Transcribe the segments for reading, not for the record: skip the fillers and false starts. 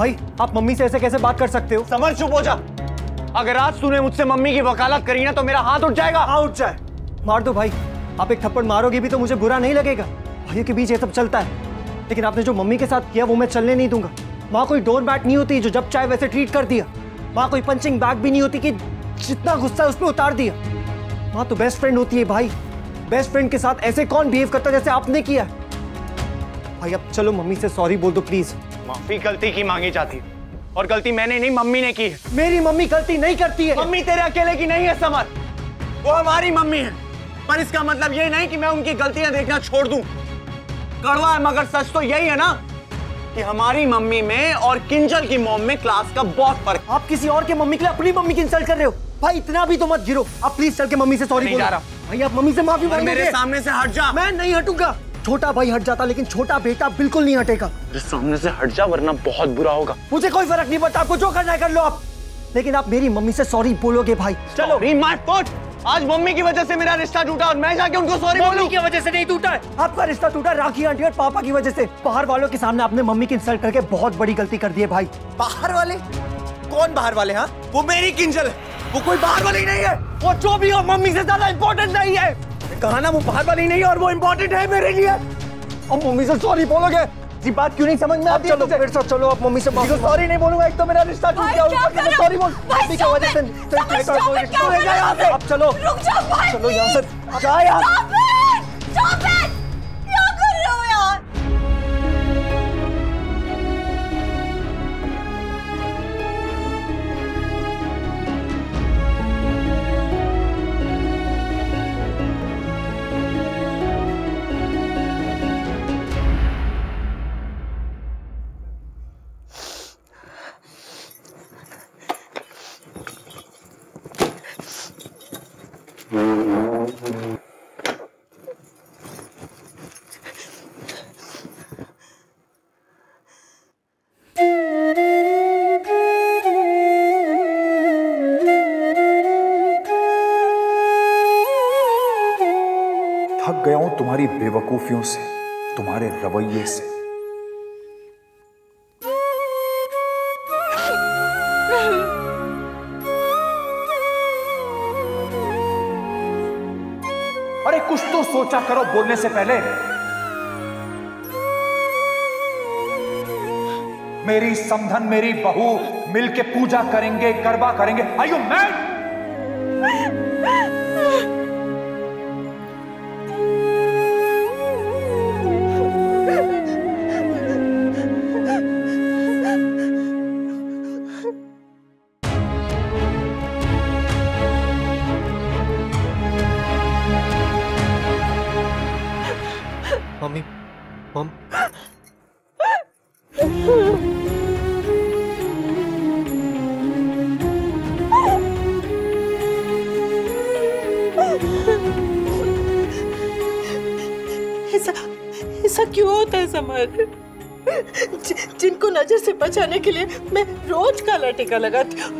भाई आप मम्मी से ऐसे कैसे बात कर सकते हो? समर चुप हो जा। अगर आज तूने मुझसे मम्मी की वकालत करी ना तो मेरा हाथ उठ जाएगा। हाँ उठ जाए, मार दो भाई। आप एक थप्पड़ मारोगे भी तो मुझे बुरा नहीं लगेगा। भाइयों के बीच ये सब चलता है, लेकिन आपने जो मम्मी के साथ किया वो मैं चलने नहीं दूंगा। माँ कोई डोर मैट नहीं होती जो जब चाहे वैसे ट्रीट कर दिया। माँ कोई पंचिंग बैग भी नहीं होती कि जितना गुस्सा है उस पर उतार दिया। माँ तो बेस्ट फ्रेंड होती है भाई। बेस्ट फ्रेंड के साथ ऐसे कौन बिहेव करता जैसे आपने किया? भाई अब चलो मम्मी से सॉरी बोल दो प्लीज। माफी गलती की मांगी जाती है और गलती मैंने नहीं मम्मी ने की है। मेरी मम्मी गलती नहीं करती है। मम्मी तेरे अकेले की नहीं है समर, वो हमारी मम्मी है। पर इसका मतलब ये नहीं कि मैं उनकी गलतियां देखना छोड़ दूं। कड़वा है मगर सच तो यही है ना कि हमारी मम्मी में और किंजल की मॉम में क्लास का बहुत फर्क। आप किसी और के मम्मी के लिए अपनी मम्मी की इंसल्ट कर रहे हो। भाई इतना भी तो मत गिरो। आप प्लीज चल के मम्मी से सॉरी बोलो। भाई आप मम्मी से माफी मांगो। मेरे सामने से हट जा। मैं नहीं हटूंगा। छोटा भाई हट जाता लेकिन छोटा बेटा बिल्कुल नहीं हटेगा। मेरे सामने से हट जा वरना बहुत बुरा होगा। मुझे कोई फर्क नहीं पड़ता, आपको जो करना है कर लो आप, लेकिन आप मेरी मम्मी से सॉरी बोलोगे भाई। चलो माय फुट। आज मम्मी की वजह से मेरा रिश्ता टूटा और मैं जाके उनको सॉरी बोलूं। मम्मी की वजह से नहीं टूटा है, आपका रिश्ता टूटा राखी आंटी और पापा की वजह से। बाहर वालों के सामने आपने मम्मी की इंसल्ट करके बहुत बड़ी गलती कर दी है भाई। बाहर वाले? कौन बाहर वाले? हाँ वो मेरी किंजल है, वो कोई बाहर वाली नहीं है। वो जो भी हो मम्मी से ज्यादा इंपॉर्टेंट नहीं है। कहा ना वो बाहर वाली नहीं है और वो इम्पोर्टेंट है मेरे लिए। और मम्मी से सॉरी बोलोगे? जी बात क्यों नहीं समझ में आती? चलो मेरे साथ चलो, आप मम्मी से सॉरी नहीं बोलूंगा। एक तो मेरा रिश्ता टूट गया, ऊपर से सॉरी बोल मम्मी की वजह से। अब चलो चलो यहाँ से जा यार। क्या कर रहे हो यार? थक गया हूं तुम्हारी बेवकूफियों से, तुम्हारे रवैये से। अरे कुछ तो सोचा करो बोलने से पहले। मेरी समधन मेरी बहू मिलके पूजा करेंगे, गरबा करेंगे। Are you mad? मम्मी मम ऐसा क्यों होता है समर? जिनको नजर से बचाने के लिए मैं रोज काला टीका लगाती हूँ,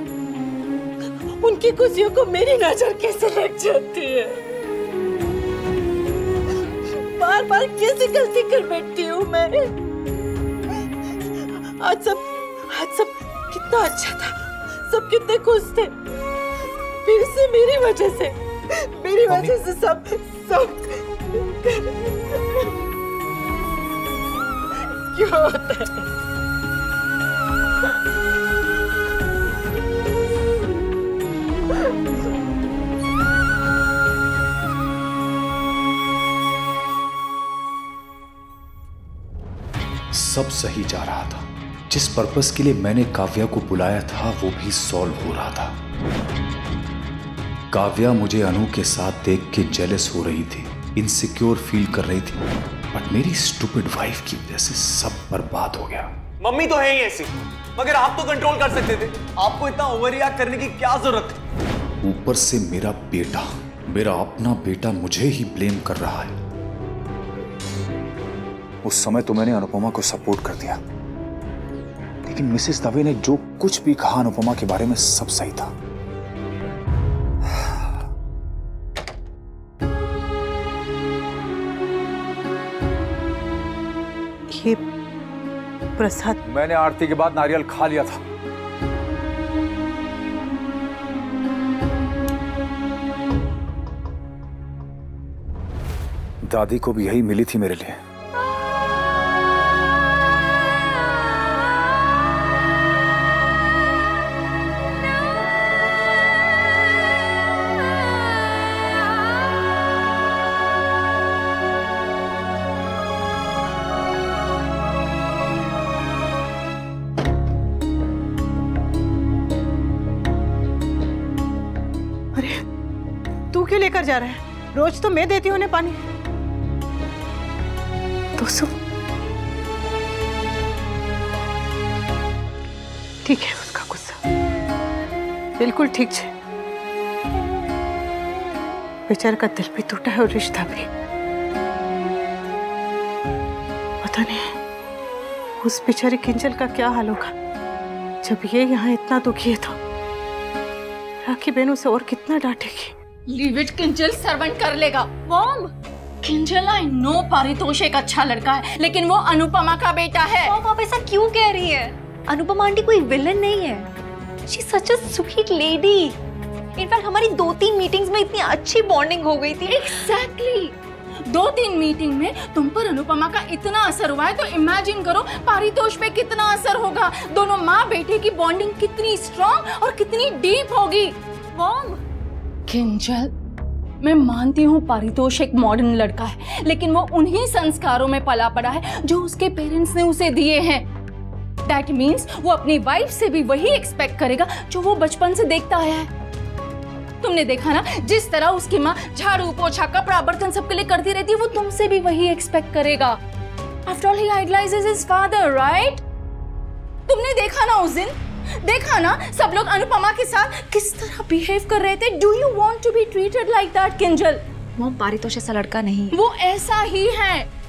उनकी खुशियों को मेरी नजर कैसे लग जाती है? बार बार कैसी गलती कर बैठती हूँ मैं? आज सब कितना अच्छा था, सब कितने खुश थे, फिर से मेरी वजह से सब क्यों होता है? सब सही जा रहा था। जिस पर्पस के लिए मैंने काव्या को बुलाया था वो भी सॉल्व हो रहा था। काव्या मुझे अनु के साथ देख के जेलस हो रही थी, इनसिक्योर फील कर रही थी, बट मेरी स्टूपिड वाइफ की वजह से सब बर्बाद हो गया। मम्मी तो है ही ऐसी, मगर आप तो कंट्रोल कर सकते थे। आपको इतना ओवर रिएक्ट करने की क्या जरूरत थी? ऊपर से मेरा बेटा, मेरा अपना बेटा मुझे ही ब्लेम कर रहा है। उस समय तो मैंने अनुपमा को सपोर्ट कर दिया, लेकिन मिसेस दवे ने जो कुछ भी कहा अनुपमा के बारे में सब सही था। प्रसाद। मैंने आरती के बाद नारियल खा लिया था। दादी को भी यही मिली थी मेरे लिए। अरे तू क्यों लेकर जा रहा है? रोज तो मैं देती हूँ उन्हें पानी। तो सुन, ठीक है उसका गुस्सा बिल्कुल ठीक है। बेचारे का दिल भी टूटा है और रिश्ता भी। पता नहीं उस बेचारे किंजल का क्या हाल होगा जब ये यहाँ इतना दुखी है। तो राखी बहन उसे और कितना डांटेगी। लीव इट, किंजल सर्वेंट कर लेगा। Mom, Kinjal I know Paritosh एक अच्छा लड़का है, लेकिन वो अनुपमा का बेटा है। मॉम आप ऐसा क्यों कह रही है? अनुपमा आंटी कोई विलन नहीं है। She such a sweet lady. In fact हमारी 2-3 मीटिंग्स में इतनी अच्छी बॉन्डिंग हो गई थी। एग्जैक्टली 2-3 मीटिंग में तुम पर अनुपमा का इतना असर हुआ है, तो इमेजिन करो पारितोष पे कितना असर होगा। दोनों माँ बेटे की बॉन्डिंग कितनी स्ट्रॉन्ग और कितनी डीप होगी। मॉम, किंजल, मैं मानती हूँ पारितोष एक मॉडर्न लड़का है, लेकिन वो उन्हीं संस्कारों में पला पड़ा है जो उसके पेरेंट्स ने उसे दिए हैं। दैट मीन्स वो अपनी वाइफ से भी वही एक्सपेक्ट करेगा जो वो बचपन से देखता आया है। तुमने देखा ना, जिस तरह उसकी माँ झाड़ू पोछा कपड़ा बर्तन सबके लिए करती रहती है, वो तुमसे भी वही एक्सपेक्ट करेगा। After all he idolizes his father, right? तुमने देखा ना उस दिन, देखा ना सब लोग अनुपमा के साथ किस तरह बिहेव कर रहे थे। Do you want to be treated like that Kinjal? Mom Paritosh ऐसा लड़का नहीं है। वो ऐसा ही है।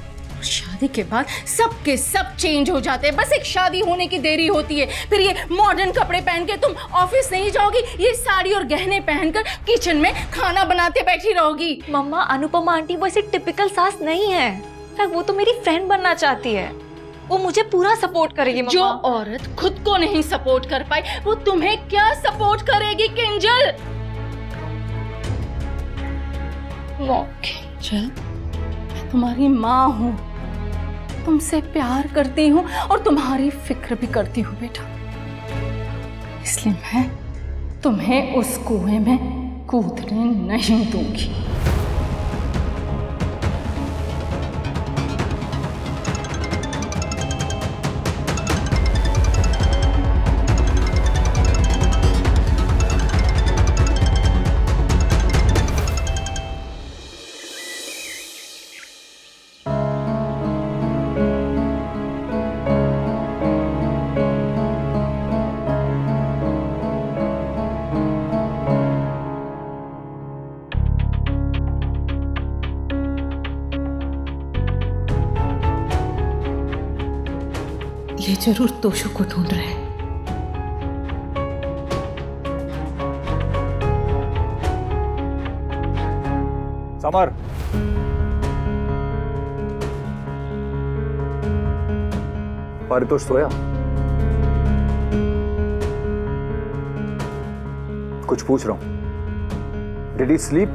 शादी के बाद सबके सब चेंज हो जाते हैं, बस एक शादी होने की देरी होती है। फिर ये मॉडर्न कपड़े पहन के तुम ऑफिस नहीं जाओगी, ये साड़ी और गहने पहनकर किचन में खाना बनाते बैठी रहोगी। मम्मा अनुपमा आंटी वो ऐसी टिपिकल सास नहीं है। वो तो मेरी फ्रेंड बनना चाहती है। वो मुझे पूरा सपोर्ट करेगी। जो औरत खुद को नहीं सपोर्ट कर पाई, वो तुम्हें क्या सपोर्ट करेगी किंजल? किंजल, मैं तुम्हारी माँ हूँ, तुमसे प्यार करती हूँ और तुम्हारी फिक्र भी करती हूँ बेटा। इसलिए मैं तुम्हें उस कुएं में कूदने नहीं दूंगी। ये जरूर तोशु को ढूंढ रहे हैं। समर, पारितोष सोया? कुछ पूछ रहा हूं। Did he sleep?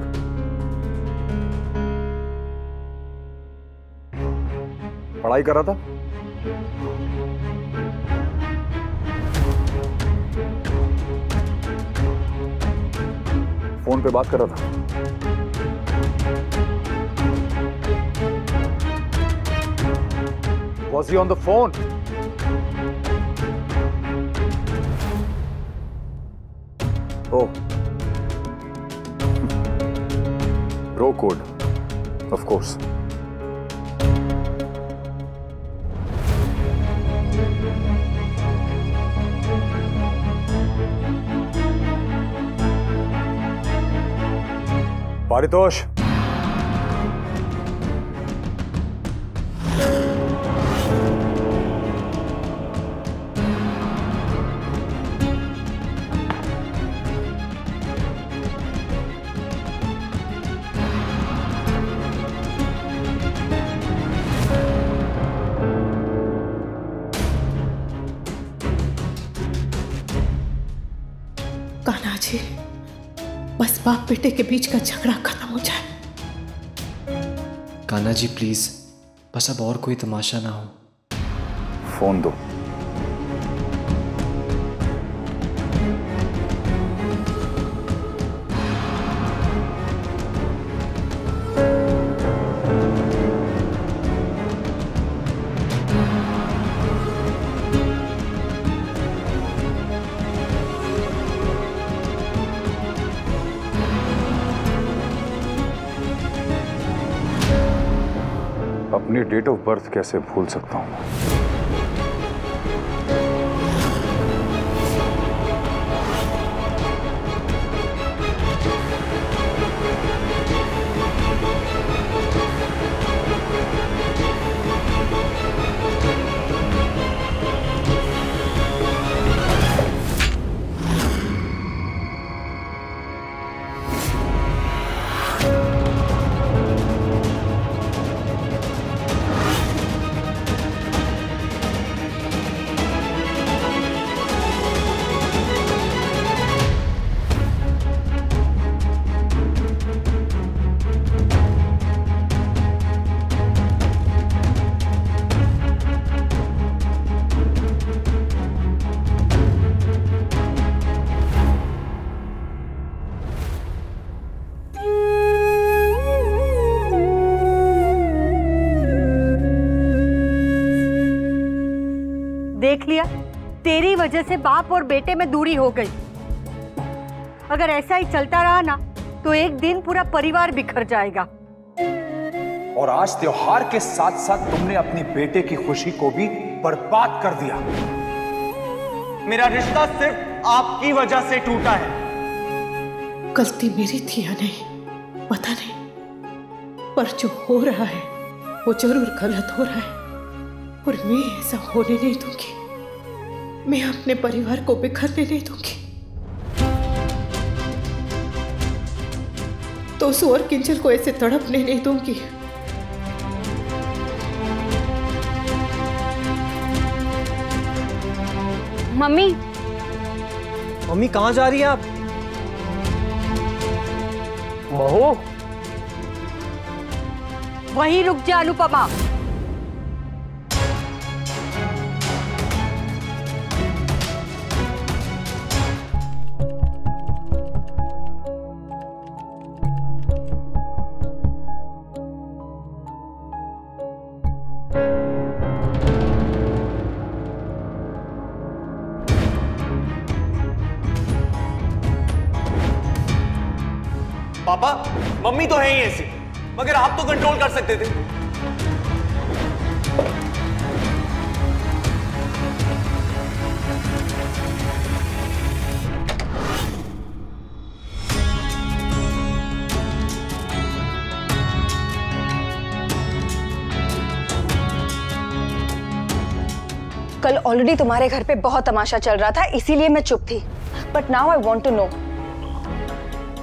पढ़ाई कर रहा था? फोन पे बात कर रहा था? Was he on the phone? Oh. Bro code, of course. Paritosh, बस बाप बेटे के बीच का झगड़ा खत्म हो जाए। कान्हा जी प्लीज, बस अब और कोई तमाशा ना हो। फोन दो। अपनी डेट ऑफ बर्थ कैसे भूल सकता हूं? देख लिया, तेरी वजह से बाप और बेटे में दूरी हो गई। अगर ऐसा ही चलता रहा ना तो एक दिन पूरा परिवार बिखर जाएगा। और आज त्योहार के साथ साथ तुमने अपनी बेटे की खुशी को भी बर्बाद कर दिया। मेरा रिश्ता सिर्फ आपकी वजह से टूटा है। गलती मेरी थी या नहीं पता नहीं, पर जो हो रहा है वो जरूर गलत हो रहा है और मैं ऐसा होने नहीं दूंगी। मैं अपने परिवार को बिखरने नहीं दूंगी। तो और किंजल को ऐसे तड़पने नहीं दूंगी। मम्मी, मम्मी कहाँ जा रही है आप? बहू, वहीं रुक जा अनुपमा। पापा, मम्मी तो है ही ऐसी, मगर आप तो कंट्रोल कर सकते थे। कल ऑलरेडी तुम्हारे घर पे बहुत तमाशा चल रहा था, इसीलिए मैं चुप थी। But now I want to know,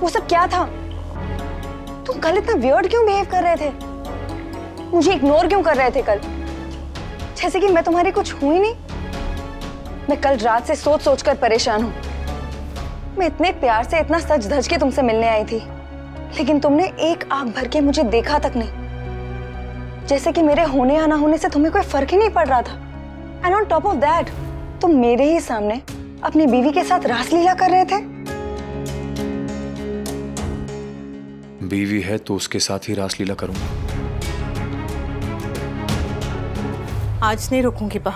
वो सब क्या था? तुम कल इतना वियर्ड क्यों बिहेव कर रहे थे? मुझे इग्नोर क्यों कर रहे थे कल? जैसे कि मैं तुम्हारी कुछ हुई नहीं। मैं कल रात से सोच सोच कर परेशान हूं। मैं इतने प्यार से, इतना सज धज के तुमसे मिलने आई थी, लेकिन तुमने एक आंख भर के मुझे देखा तक नहीं। जैसे कि मेरे होने या ना होने से तुम्हें कोई फर्क ही नहीं पड़ रहा था। And on top of that, तुम मेरे ही सामने अपनी बीवी के साथ रासलीला कर रहे थे। बीवी है तो उसके साथ ही रासलीला करूंगा। आज नहीं रुकूंगी बा।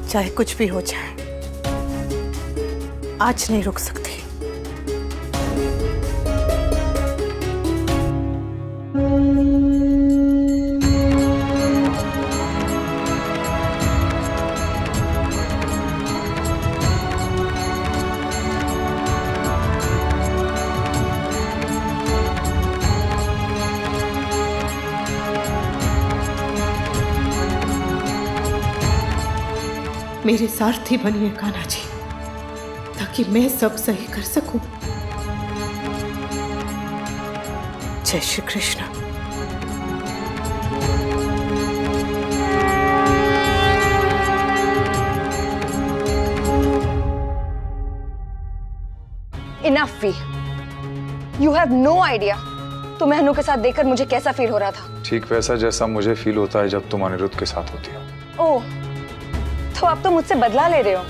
चाहे कुछ भी हो जाए, आज नहीं रुक सकती। मेरे सारथी बनिए कान्हा जी, ताकि मैं सब सही कर सकूं। जय Shri Krishna. Enough we, you have no idea तुम्हें अनु के साथ देखकर मुझे कैसा फील हो रहा था। ठीक वैसा जैसा मुझे फील होता है जब तुम अनिरुद्ध के साथ होती हो। ओह, तो अब तुम मुझसे बदला ले रहे हो।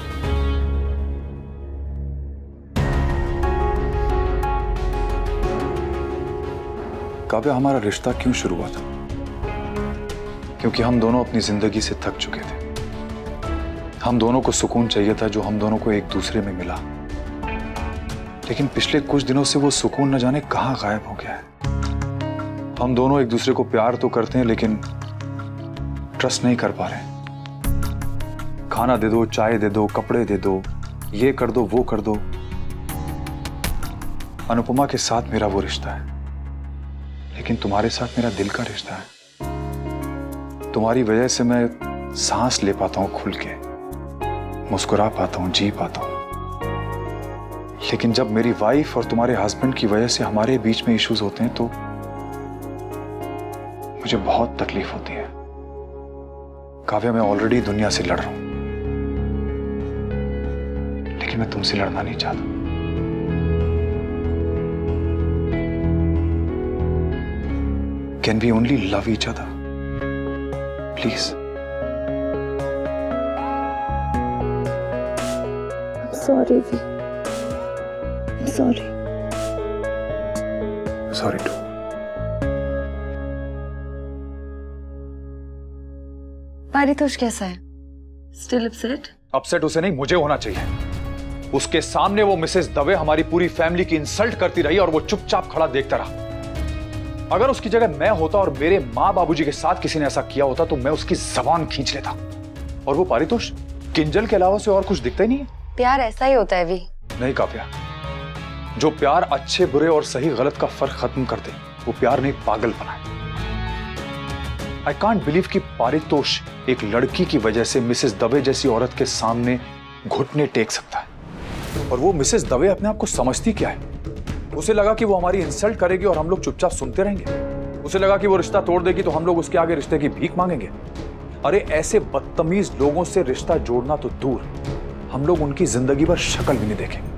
काव्या, हमारा रिश्ता क्यों शुरू हुआ था? क्योंकि हम दोनों अपनी जिंदगी से थक चुके थे। हम दोनों को सुकून चाहिए था जो हम दोनों को एक दूसरे में मिला, लेकिन पिछले कुछ दिनों से वो सुकून न जाने कहां गायब हो गया है। हम दोनों एक दूसरे को प्यार तो करते हैं लेकिन ट्रस्ट नहीं कर पा रहे। खाना दे दो, चाय दे दो, कपड़े दे दो, ये कर दो, वो कर दो। अनुपमा के साथ मेरा वो रिश्ता है, लेकिन तुम्हारे साथ मेरा दिल का रिश्ता है। तुम्हारी वजह से मैं सांस ले पाता हूं खुल के, मुस्कुरा पाता हूं, जी पाता हूं। लेकिन जब मेरी वाइफ और तुम्हारे हस्बैंड की वजह से हमारे बीच में इश्यूज होते हैं तो मुझे बहुत तकलीफ होती है। काव्या, मैं ऑलरेडी दुनिया से लड़ रहा हूं, लेकिन मैं तुमसे लड़ना नहीं चाहता। Can we only love each other? Please. I'm sorry, Vi. I'm sorry. Sorry too. Paritosh कैसा है? Still upset? अपसेट उसे नहीं, मुझे होना चाहिए। उसके सामने वो मिसेस दवे हमारी पूरी फैमिली की इंसल्ट करती रही और वो चुपचाप खड़ा देखता रहा। अगर उसकी जगह मैं होता और मेरे माँ बाबूजी के साथ किसी ने ऐसा किया होता तो मैं उसकी जबान खींच लेता। और वो पारितोष, किंजल के अलावा से और कुछ दिखता ही नहीं है। प्यार ऐसा ही होता है वी। नहीं काव्या, जो प्यार अच्छे बुरे और सही गलत का फर्क खत्म कर दे वो प्यार नहीं, पागलपन है। आई कांट बिलीव कि पारितोष एक लड़की की वजह से मिसेस दवे जैसी औरत के सामने घुटने टेक सकता है। और वो मिसेस दवे अपने आप को समझती क्या है? उसे लगा कि वो हमारी इंसल्ट करेगी और हम लोग चुपचाप सुनते रहेंगे। उसे लगा कि वो रिश्ता तोड़ देगी तो हम लोग उसके आगे रिश्ते की भीख मांगेंगे। अरे ऐसे बदतमीज लोगों से रिश्ता जोड़ना तो दूर, हम लोग उनकी जिंदगी भर शक्ल भी नहीं देखेंगे।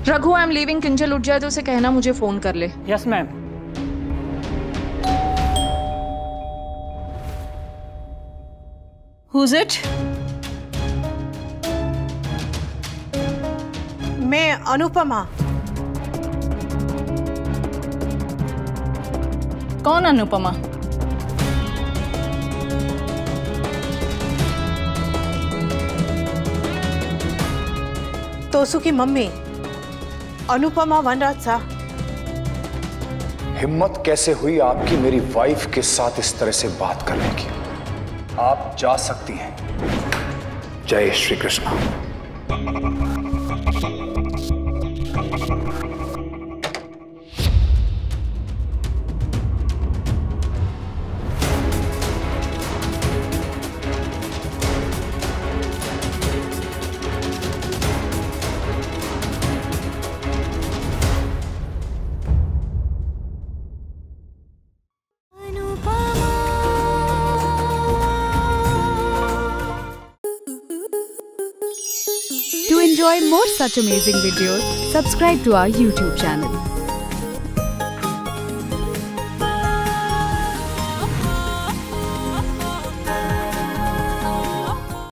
Raghu, I am leaving. Kinjal उठ जाए तो उसे कहना मुझे फोन कर ले। Yes ma'am. Who's it? मैं अनुपमा। कौन अनुपमा? तोसु की मम्मी अनुपमा वनराज सा। हिम्मत कैसे हुई आपकी मेरी वाइफ के साथ इस तरह से बात करने की? आप जा सकती हैं। जय Shri Krishna. To enjoy more such amazing videos, subscribe to our YouTube channel.